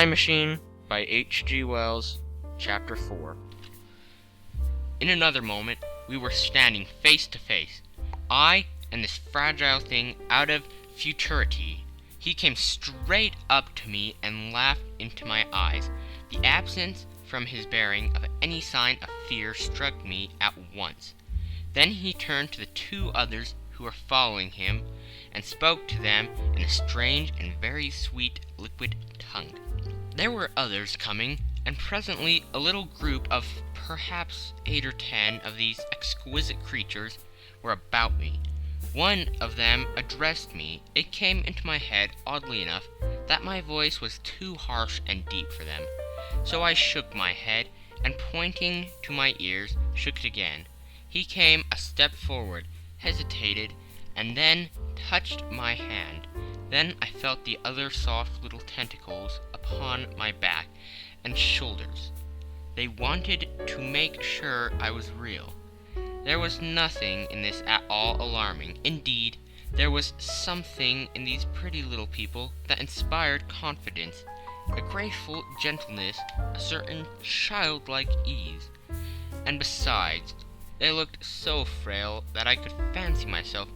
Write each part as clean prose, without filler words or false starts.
Time Machine by H.G. Wells, Chapter 4. In another moment, we were standing face to face, I and this fragile thing out of futurity. He came straight up to me and laughed into my eyes. The absence from his bearing of any sign of fear struck me at once. Then he turned to the two others who were following him and spoke to them in a strange and very sweet liquid tongue. There were others coming, and presently a little group of perhaps 8 or 10 of these exquisite creatures were about me. One of them addressed me. It came into my head, oddly enough, that my voice was too harsh and deep for them. So I shook my head, and pointing to my ears, shook it again. He came a step forward, hesitated, and then touched my hand. Then I felt the other soft little tentacles upon my back and shoulders. They wanted to make sure I was real. There was nothing in this at all alarming. Indeed, there was something in these pretty little people that inspired confidence, a graceful gentleness, a certain childlike ease. And besides, they looked so frail that I could fancy myself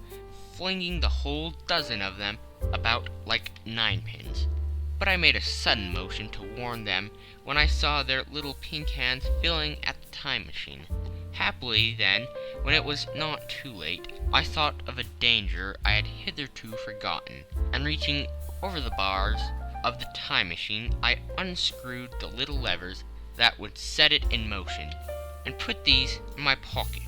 flinging the whole dozen of them about like ninepins. But I made a sudden motion to warn them when I saw their little pink hands filling at the time machine. Happily, then, when it was not too late, I thought of a danger I had hitherto forgotten, and reaching over the bars of the time machine, I unscrewed the little levers that would set it in motion, and put these in my pocket.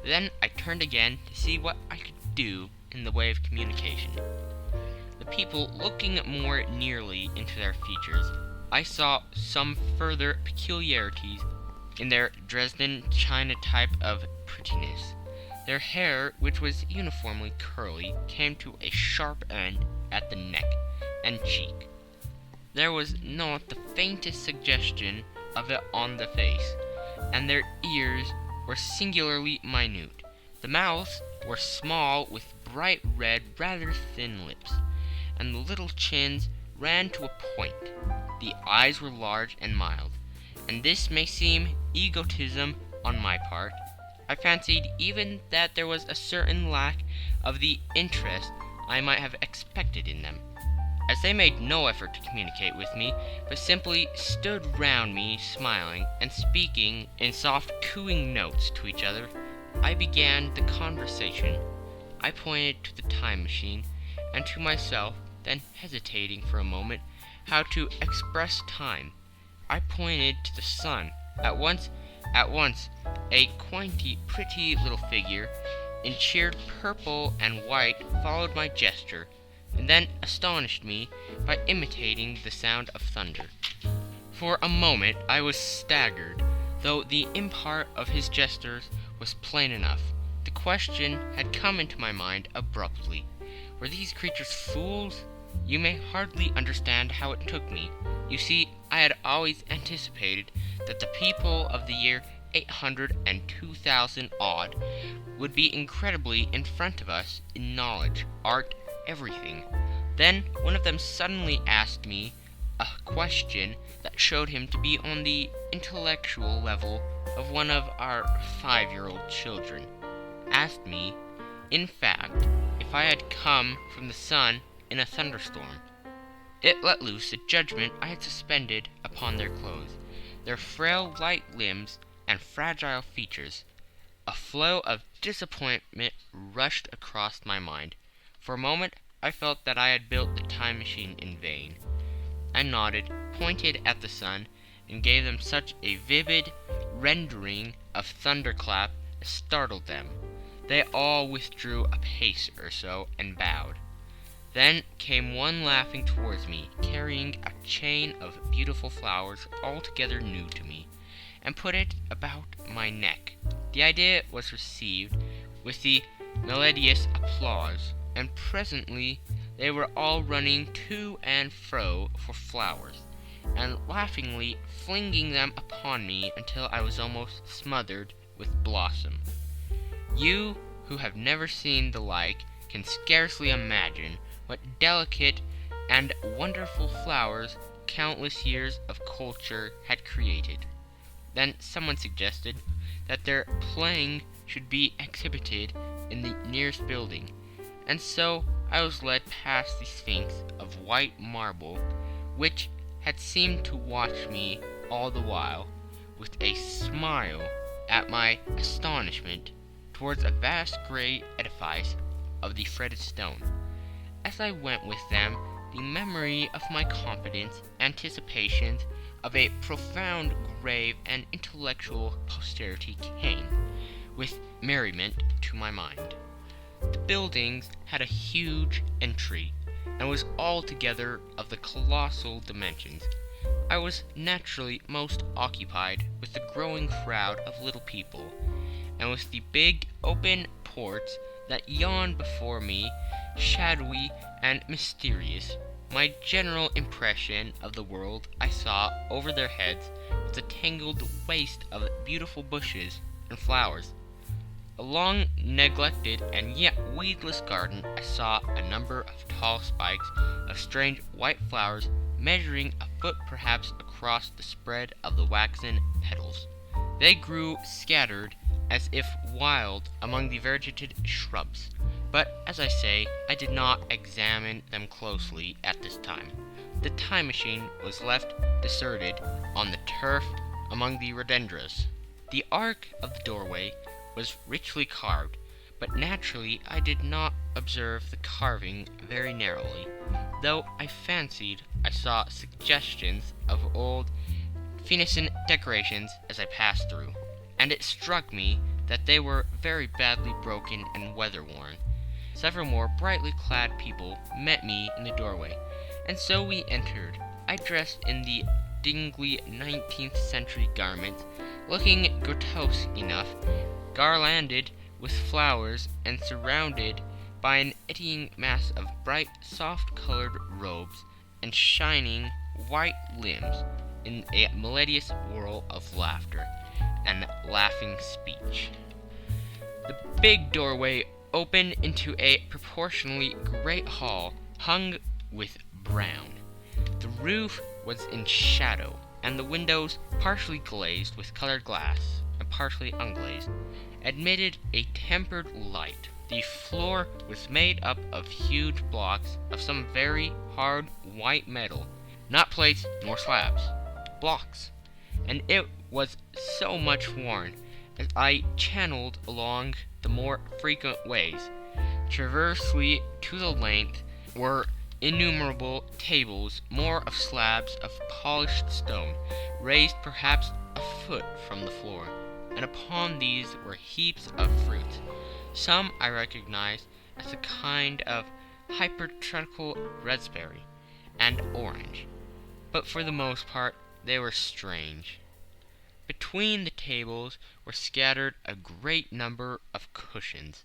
Then I turned again to see what I could do in the way of communication. The people looking more nearly into their features, I saw some further peculiarities in their Dresden china type of prettiness. Their hair, which was uniformly curly, came to a sharp end at the neck and cheek. There was not the faintest suggestion of it on the face, and their ears were singularly minute. The mouths were small, with bright red, rather thin lips, and the little chins ran to a point. The eyes were large and mild, and this may seem egotism on my part. I fancied even that there was a certain lack of the interest I might have expected in them, as they made no effort to communicate with me, but simply stood round me smiling and speaking in soft cooing notes to each other. I began the conversation. I pointed to the time machine and to myself, then hesitating for a moment how to express time, I pointed to the sun. At once, a quainty, pretty little figure in cheered purple and white followed my gesture, and then astonished me by imitating the sound of thunder. For a moment I was staggered, though the import of his gestures was plain enough. The question had come into my mind abruptly. Were these creatures fools? You may hardly understand how it took me. You see, I had always anticipated that the people of the year 802,000 odd would be incredibly in front of us in knowledge, art, everything. Then one of them suddenly asked me a question that showed him to be on the intellectual level of one of our 5-year-old children. Asked me, in fact, if I had come from the sun in a thunderstorm. It let loose a judgment I had suspended upon their clothes, their frail light limbs and fragile features. A flow of disappointment rushed across my mind. For a moment I felt that I had built the time machine in vain. I nodded, pointed at the sun, and gave them such a vivid rendering of thunderclap as startled them. They all withdrew a pace or so and bowed. Then came one laughing towards me, carrying a chain of beautiful flowers altogether new to me, and put it about my neck. The idea was received with the melodious applause, and presently they were all running to and fro for flowers, and laughingly flinging them upon me until I was almost smothered with blossom. You who have never seen the like can scarcely imagine what delicate and wonderful flowers countless years of culture had created. Then someone suggested that their playing should be exhibited in the nearest building, and so I was led past the Sphinx of white marble, which had seemed to watch me all the while, with a smile at my astonishment, towards a vast grey edifice of the fretted stone. As I went with them, the memory of my confidence, anticipations of a profound, grave, and intellectual posterity came, with merriment, to my mind. The buildings had a huge entry, and was altogether of the colossal dimensions. I was naturally most occupied with the growing crowd of little people, and with the big open ports that yawned before me, shadowy and mysterious. My general impression of the world I saw over their heads was a tangled waste of beautiful bushes and flowers. A long neglected and yet weedless garden, I saw a number of tall spikes of strange white flowers measuring a foot perhaps across the spread of the waxen petals. They grew scattered as if wild among the vegetated shrubs, but, as I say, I did not examine them closely at this time. The time machine was left deserted on the turf among the rhododendrons. The arch of the doorway was richly carved, but naturally I did not observe the carving very narrowly, though I fancied I saw suggestions of old Phoenician decorations as I passed through, and it struck me that they were very badly broken and weather-worn. Several more brightly clad people met me in the doorway, and so we entered. I dressed in the dingy 19th century garments, looking grotesque enough, garlanded with flowers and surrounded by an eddying mass of bright, soft-colored robes and shining white limbs in a melodious whirl of laughter and laughing speech. The big doorway opened into a proportionally great hall hung with brown. The roof was in shadow, and the windows, partially glazed with colored glass and partially unglazed, admitted a tempered light. The floor was made up of huge blocks of some very hard white metal, not plates nor slabs, blocks, and it was so much worn as I channeled along the more frequent ways. Transversely to the length were innumerable tables, more of slabs of polished stone, raised perhaps a foot from the floor, and upon these were heaps of fruits. Some I recognized as a kind of hypertropical raspberry and orange, but for the most part they were strange. Between the tables were scattered a great number of cushions.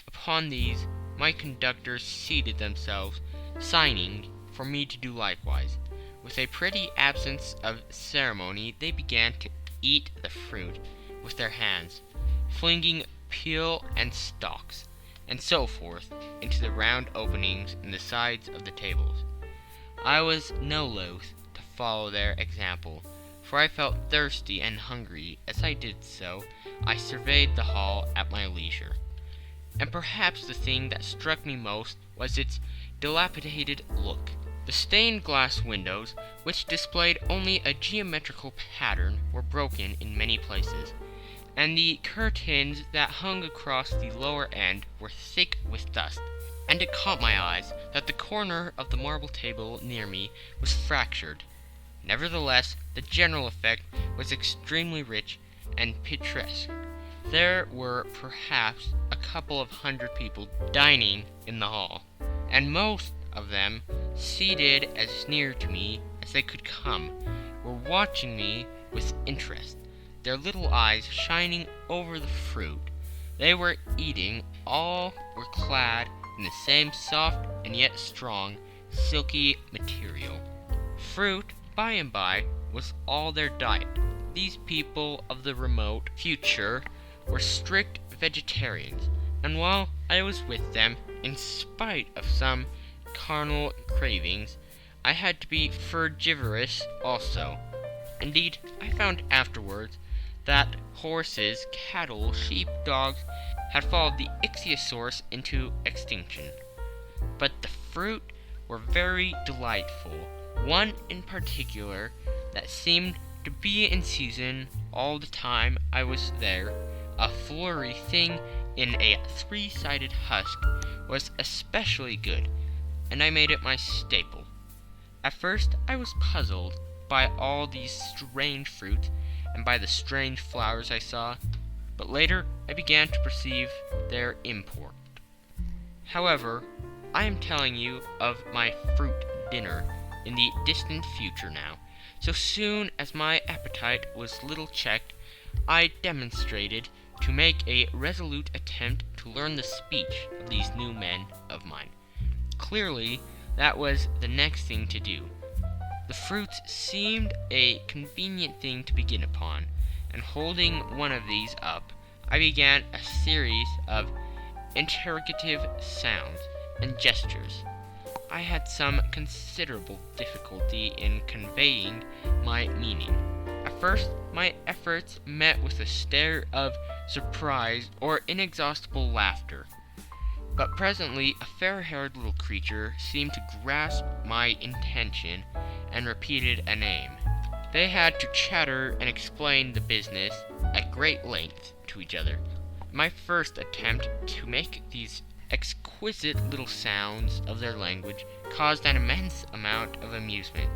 Upon these my conductors seated themselves, signing for me to do likewise. With a pretty absence of ceremony they began to eat the fruit with their hands, flinging peel and stalks, and so forth, into the round openings in the sides of the tables. I was no loath to follow their example, for I felt thirsty and hungry. As I did so, I surveyed the hall at my leisure, and perhaps the thing that struck me most was its dilapidated look. The stained glass windows, which displayed only a geometrical pattern, were broken in many places, and the curtains that hung across the lower end were thick with dust, and it caught my eyes that the corner of the marble table near me was fractured. Nevertheless, the general effect was extremely rich and picturesque. There were perhaps a couple of hundred people dining in the hall, and most of them, seated as near to me as they could come, were watching me with interest, their little eyes shining over the fruit they were eating. All were clad in the same soft and yet strong, silky material. Fruit, by and by, was all their diet. These people of the remote future were strict vegetarians, and while I was with them, in spite of some carnal cravings, I had to be frugivorous also. Indeed, I found afterwards that horses, cattle, sheep, dogs had followed the ichthyosaurs into extinction. But the fruit were very delightful. One in particular that seemed to be in season all the time I was there, a floury thing in a three-sided husk, was especially good, and I made it my staple. At first I was puzzled by all these strange fruits and by the strange flowers I saw, but later I began to perceive their import. However, I am telling you of my fruit dinner in the distant future now. So soon as my appetite was little checked, I demonstrated to make a resolute attempt to learn the speech of these new men of mine. Clearly, that was the next thing to do. The fruits seemed a convenient thing to begin upon, and holding one of these up, I began a series of interrogative sounds and gestures. I had some considerable difficulty in conveying my meaning. At first, my efforts met with a stare of surprise or inexhaustible laughter. But presently a fair-haired little creature seemed to grasp my intention and repeated a name. They had to chatter and explain the business at great length to each other. My first attempt to make these exquisite little sounds of their language caused an immense amount of amusement.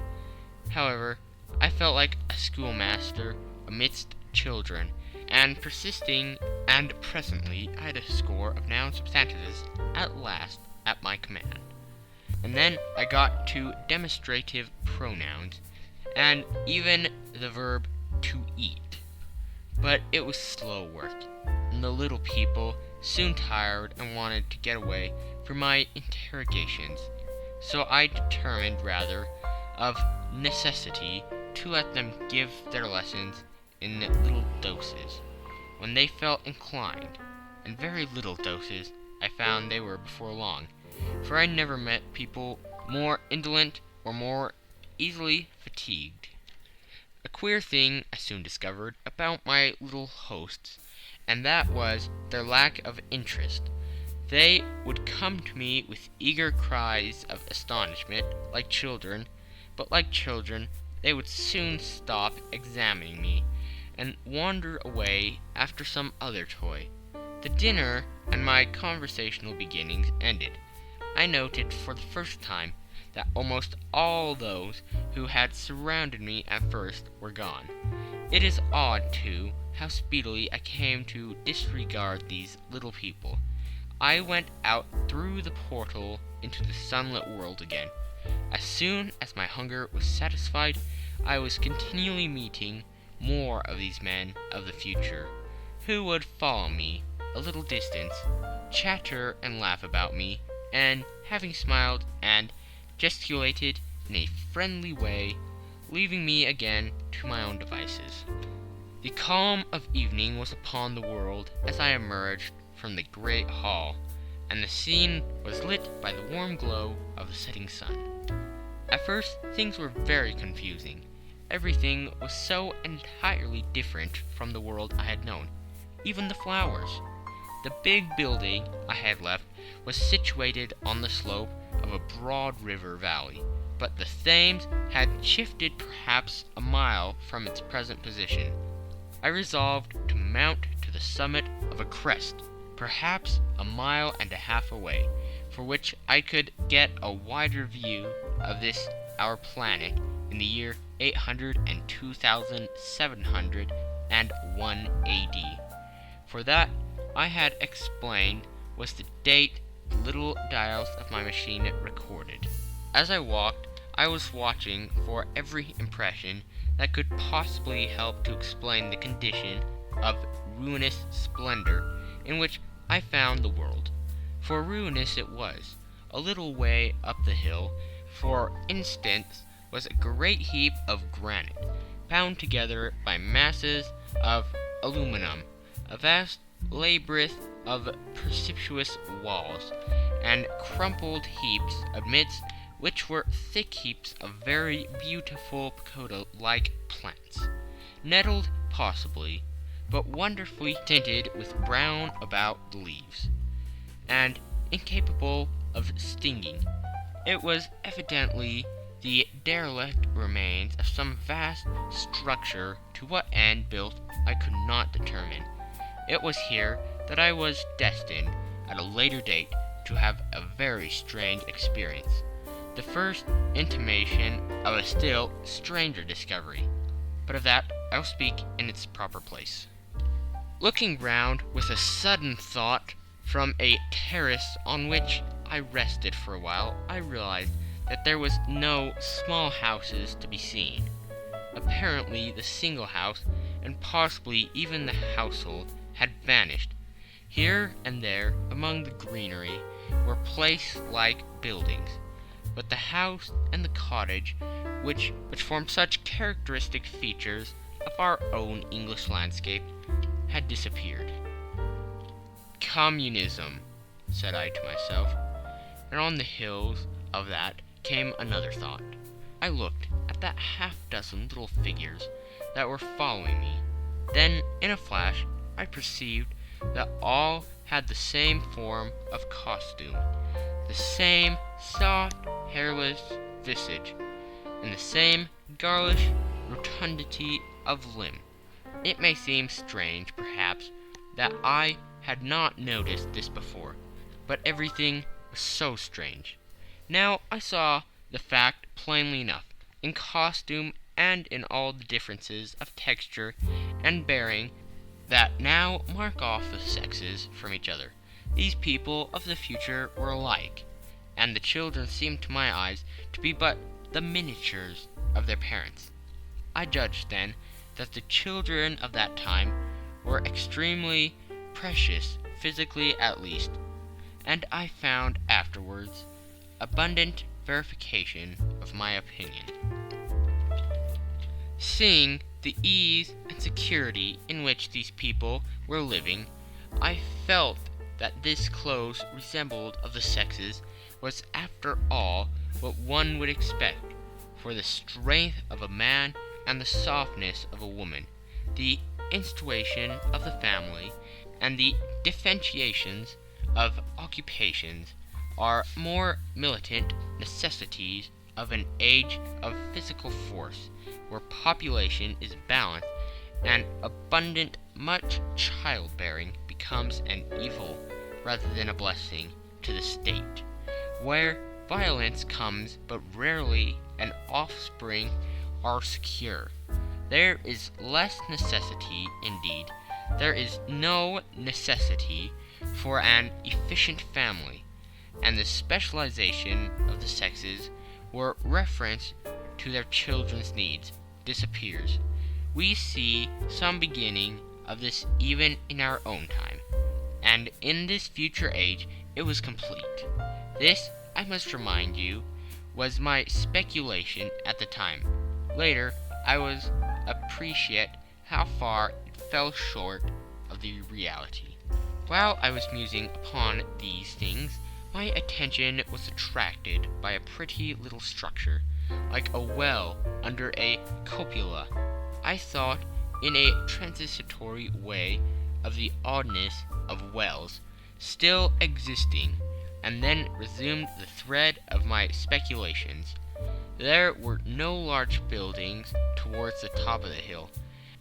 However, I felt like a schoolmaster amidst children, and presently I had a score of noun substantives at last at my command. And then I got to demonstrative pronouns, and even the verb to eat. But it was slow work, and the little people soon tired and wanted to get away from my interrogations, so I determined rather of necessity to let them give their lessons in little doses when they felt inclined, and very little doses I found they were before long, for I never met people more indolent or more easily fatigued. A queer thing I soon discovered about my little hosts, and that was their lack of interest. They would come to me with eager cries of astonishment, like children, but like children they would soon stop examining me, and wander away after some other toy. The dinner and my conversational beginnings ended. I noted for the first time that almost all those who had surrounded me at first were gone. It is odd, too, how speedily I came to disregard these little people. I went out through the portal into the sunlit world again. As soon as my hunger was satisfied, I was continually meeting more of these men of the future, who would follow me a little distance, chatter and laugh about me, and, having smiled and gesticulated in a friendly way, leaving me again to my own devices. The calm of evening was upon the world as I emerged from the great hall, and the scene was lit by the warm glow of the setting sun. At first, things were very confusing. Everything was so entirely different from the world I had known, even the flowers. The big building I had left was situated on the slope of a broad river valley, but the Thames had shifted perhaps a mile from its present position. I resolved to mount to the summit of a crest, perhaps a mile and a half away, for which I could get a wider view of this our planet in the year 802,701 AD. For that, I had explained, was the date the little dials of my machine recorded. As I walked, I was watching for every impression that could possibly help to explain the condition of ruinous splendor in which I found the world. For ruinous it was. A little way up the hill, for instance, was a great heap of granite, bound together by masses of aluminum, a vast labyrinth of precipitous walls, and crumpled heaps amidst which were thick heaps of very beautiful pagoda-like plants, nettled possibly, but wonderfully tinted with brown about the leaves, and incapable of stinging. It was evidently the derelict remains of some vast structure, to what end built I could not determine. It was here that I was destined, at a later date, to have a very strange experience, the first intimation of a still stranger discovery. But of that I will speak in its proper place. Looking round with a sudden thought from a terrace on which I rested for a while, I realized that there was no small houses to be seen. Apparently the single house, and possibly even the household, had vanished. Here and there among the greenery were place-like buildings, but the house and the cottage, which formed such characteristic features of our own English landscape, had disappeared. Communism, said I to myself, and on the heels of that came another thought. I looked at that half-dozen little figures that were following me. Then, in a flash, I perceived that all had the same form of costume, the same soft, hairless visage, and the same girlish rotundity of limb. It may seem strange, perhaps, that I had not noticed this before, but everything was so strange. Now I saw the fact plainly enough, in costume and in all the differences of texture and bearing that now mark off the sexes from each other. These people of the future were alike, and the children seemed to my eyes to be but the miniatures of their parents. I judged then that the children of that time were extremely precious, physically at least, and I found afterwards abundant verification of my opinion. Seeing the ease and security in which these people were living, I felt that this close resemblance of the sexes was after all what one would expect, for the strength of a man and the softness of a woman, the institution of the family, and the differentiations of occupations are more militant necessities of an age of physical force, where population is balanced and abundant. Much childbearing becomes an evil rather than a blessing to the state, where violence comes but rarely and offspring are secure. There is less necessity, indeed, there is no necessity for an efficient family, and the specialization of the sexes, where reference to their children's needs disappears. We see some beginning of this even in our own time, and in this future age it was complete. This, I must remind you, was my speculation at the time. Later, I was appreciate how far it fell short of the reality. While I was musing upon these things, my attention was attracted by a pretty little structure, like a well under a cupola. I thought in a transitory way of the oddness of wells still existing, and then resumed the thread of my speculations. There were no large buildings towards the top of the hill,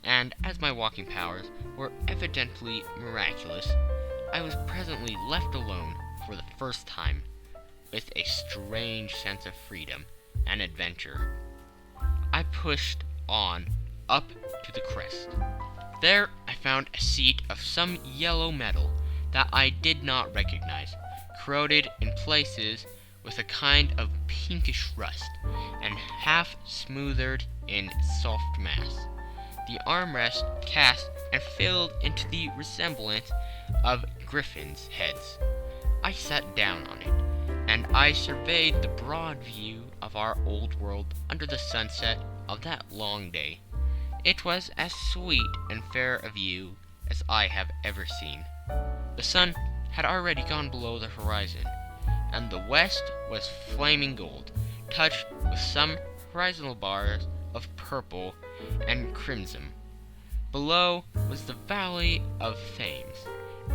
and as my walking powers were evidently miraculous, I was presently left alone for the first time, with a strange sense of freedom and adventure. I pushed on up to the crest. There I found a seat of some yellow metal that I did not recognize, corroded in places with a kind of pinkish rust, and half smothered in soft mass. The armrest cast and filled into the resemblance of griffins' heads. I sat down on it, and I surveyed the broad view of our old world under the sunset of that long day. It was as sweet and fair a view as I have ever seen. The sun had already gone below the horizon, and the west was flaming gold, touched with some horizontal bars of purple and crimson. Below was the valley of Thames,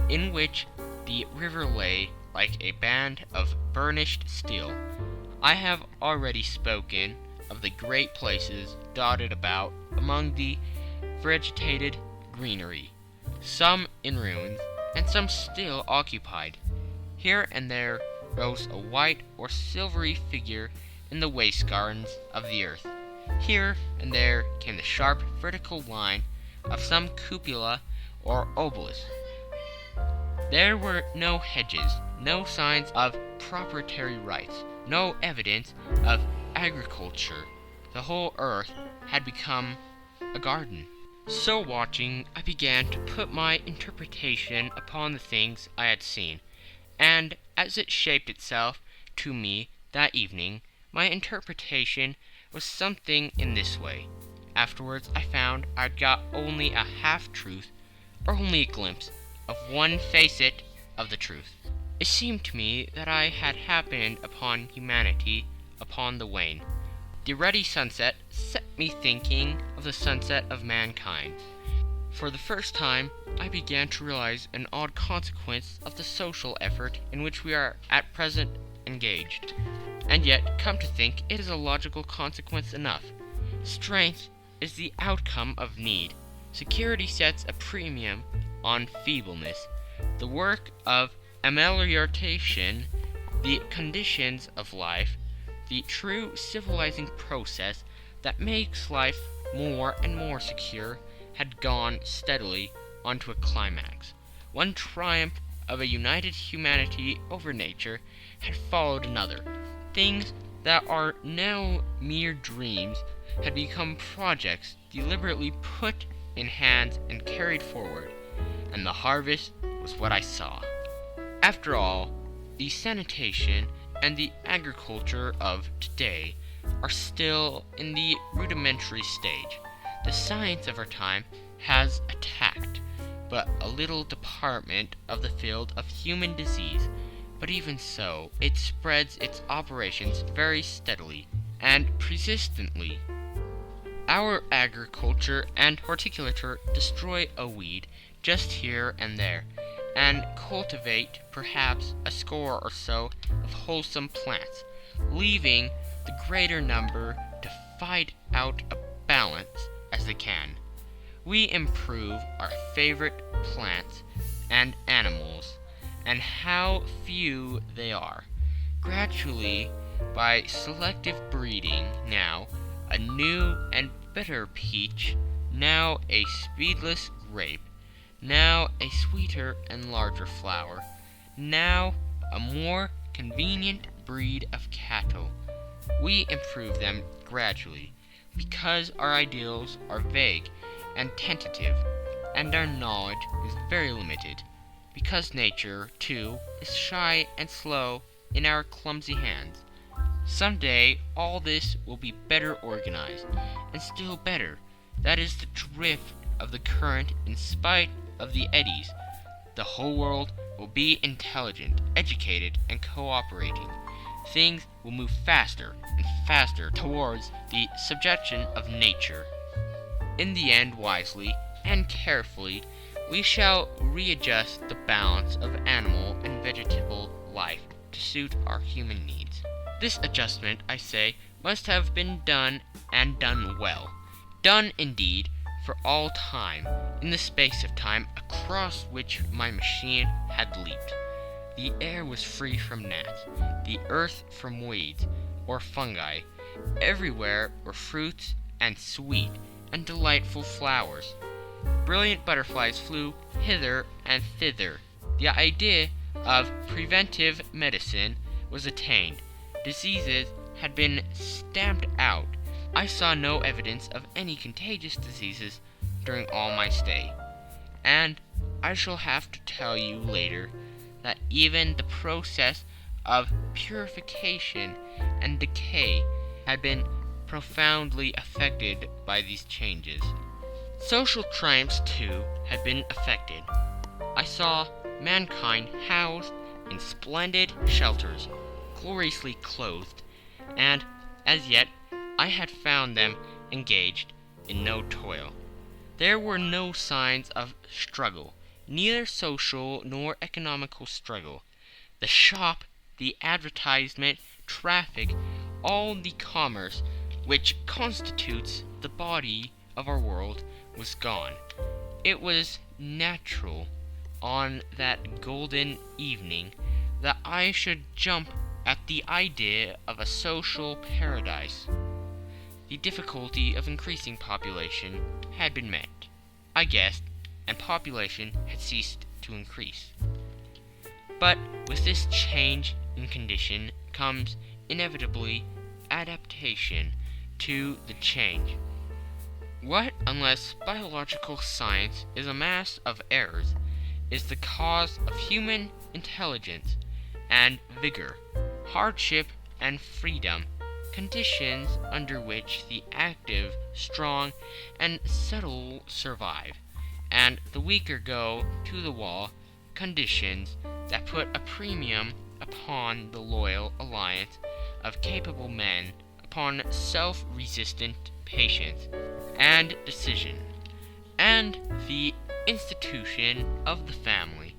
in which the river lay like a band of burnished steel. I have already spoken of the great places dotted about among the vegetated greenery, some in ruins, and some still occupied. Here and there rose a white or silvery figure in the waste gardens of the earth. Here and there came the sharp vertical line of some cupola or obelisk. There were no hedges, no signs of proprietary rights, no evidence of agriculture. The whole earth had become a garden. So watching, I began to put my interpretation upon the things I had seen, and as it shaped itself to me that evening, my interpretation was something in this way. Afterwards I found I'd got only a half-truth, or only a glimpse of one facet of the truth. It seemed to me that I had happened upon humanity upon the wane. The ruddy sunset set me thinking of the sunset of mankind. For the first time, I began to realize an odd consequence of the social effort in which we are at present engaged. And yet, come to think, it is a logical consequence enough. Strength is the outcome of need. Security sets a premium on feebleness. The work of amelioration, the conditions of life, the true civilizing process that makes life more and more secure, had gone steadily on to a climax. One triumph of a united humanity over nature had followed another. Things that are now mere dreams had become projects deliberately put in hands and carried forward, and the harvest was what I saw. After all, the sanitation and the agriculture of today are still in the rudimentary stage. The science of our time has attacked but a little department of the field of human disease, but even so, it spreads its operations very steadily and persistently. Our agriculture and horticulture destroy a weed just here and there, and cultivate perhaps a score or so of wholesome plants, leaving the greater number to fight out a balance as they can. We improve our favorite plants and animals, and how few they are. Gradually, by selective breeding, now a new and better peach, now a speedless grape, now a sweeter and larger flower, now a more convenient breed of cattle. We improve them gradually, because our ideals are vague and tentative, and our knowledge is very limited, because nature, too, is shy and slow in our clumsy hands. Some day all this will be better organized, and still better. That is the drift of the current in spite of the eddies. The whole world will be intelligent, educated, and cooperating. Things will move faster and faster towards the subjection of nature. In the end, wisely and carefully, we shall readjust the balance of animal and vegetable life to suit our human needs. This adjustment, I say, must have been done, and done well. Done, indeed, for all time, in the space of time across which my machine had leaped. The air was free from gnats, the earth from weeds or fungi. Everywhere were fruits and sweet and delightful flowers. Brilliant butterflies flew hither and thither. The idea of preventive medicine was attained. Diseases had been stamped out. I saw no evidence of any contagious diseases during all my stay, and I shall have to tell you later that even the process of purification and decay had been profoundly affected by these changes. Social triumphs, too, had been effected. I saw mankind housed in splendid shelters, gloriously clothed, and As yet, I had found them engaged in no toil. There were no signs of struggle, neither social nor economical struggle. The shop, the advertisement, traffic, all the commerce which constitutes the body of our world was gone. It was natural, on that golden evening, that I should jump at the idea of a social paradise. The difficulty of increasing population had been met, I guessed, and population had ceased to increase. But with this change in condition comes inevitably adaptation to the change. What, unless biological science is a mass of errors, is the cause of human intelligence and vigor, hardship and freedom, conditions under which the active, strong, and subtle survive, and the weaker go to the wall, conditions that put a premium upon the loyal alliance of capable men, upon self-resistant patience and decision, and the institution of the family,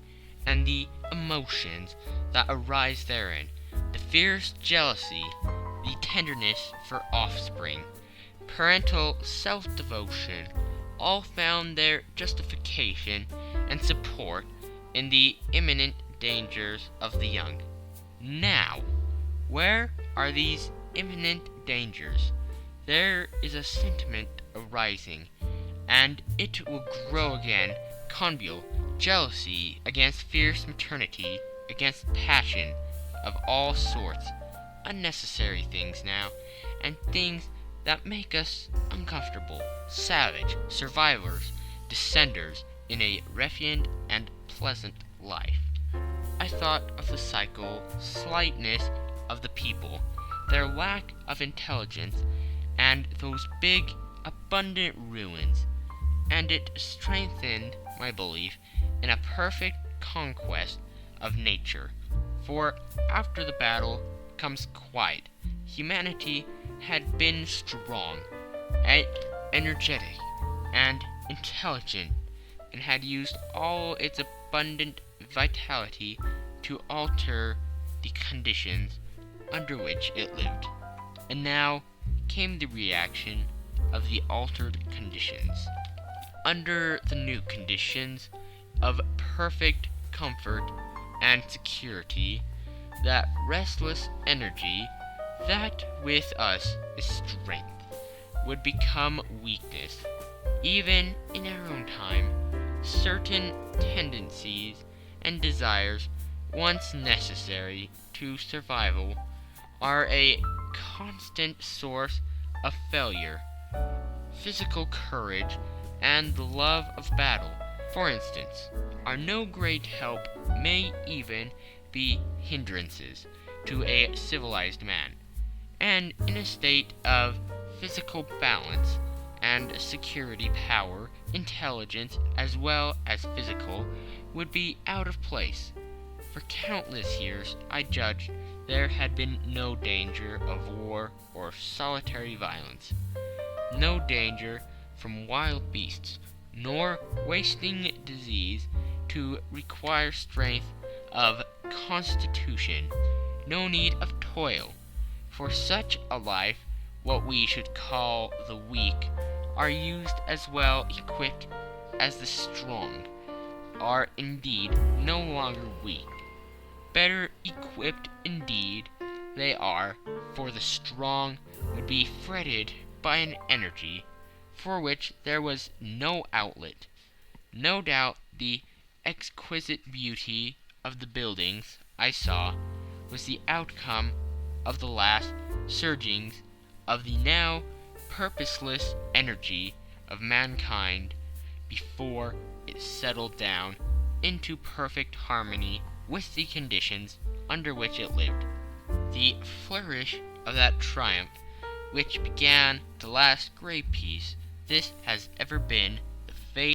and the emotions that arise therein, the fierce jealousy, the tenderness for offspring, parental self-devotion, all found their justification and support in the imminent dangers of the young. Now, where are these imminent dangers? There is a sentiment arising, and it will grow again, connubial, jealousy against fierce maternity, against passion of all sorts, unnecessary things now, and things that make us uncomfortable, savage, survivors, descenders in a refined and pleasant life. I thought of the cycle slightness of the people, their lack of intelligence, and those big, abundant ruins, and it strengthened my belief in a perfect conquest of nature, for after the battle comes quiet. Humanity had been strong, energetic, and intelligent, and had used all its abundant vitality to alter the conditions under which it lived. And now came the reaction of the altered conditions. Under the new conditions of perfect comfort and security, that restless energy that with us is strength would become weakness. Even in our own time, certain tendencies and desires once necessary to survival are a constant source of failure. Physical courage and the love of battle, for instance, are no great help, may even be hindrances to a civilized man, and in a state of physical balance and security, power, intelligence as well as physical, would be out of place. For countless years I judged there had been no danger of war or solitary violence, no danger from wild beasts, nor wasting disease to require strength of constitution, no need of toil. For such a life, what we should call the weak are used as well equipped as the strong, are indeed no longer weak. Better equipped indeed they are, for the strong would be fretted by an energy for which there was no outlet. No doubt the exquisite beauty of the buildings I saw was the outcome of the last surgings of the now purposeless energy of mankind before it settled down into perfect harmony with the conditions under which it lived. The flourish of that triumph which began the last great peace, this has ever been